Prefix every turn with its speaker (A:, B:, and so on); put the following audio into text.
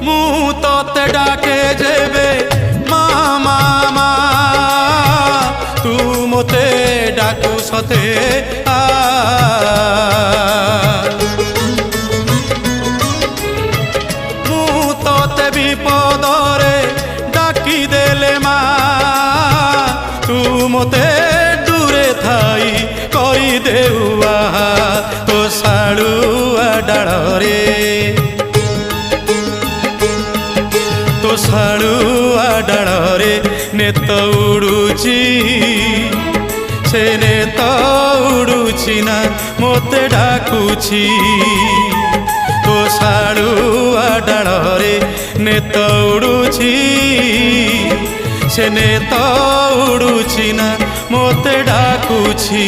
A: ମୁଁ ତତେ ଡାକେ ଯେବେ ମା ମା ମା ତୁ ମୋତେ ଡାକୁ ସତେ ଆ ମୁଁ ତତେ ବିପଦରେ ଡାକି ଦେଲେ ମା ତୁ ମୋତେ ଦୂରେ ଥାଇ କରିଦେଉ ଆହା ତୋ ଶାଳୁଆ ଡାଳରେ ତୋ ଶାଳୁଆ ଡାଳରେ ନେତ ଉଡୁଛି ସେ ନେତ ଉଡୁଛି ନା ମୋତେ ଡାକୁଛି ତୋ ଶାଳୁଆ ଡାଳରେ ନେତ ଉଡୁଛି ସେ ନେତ ଉଡୁଛି ନା ମୋତେ ଡାକୁଛି।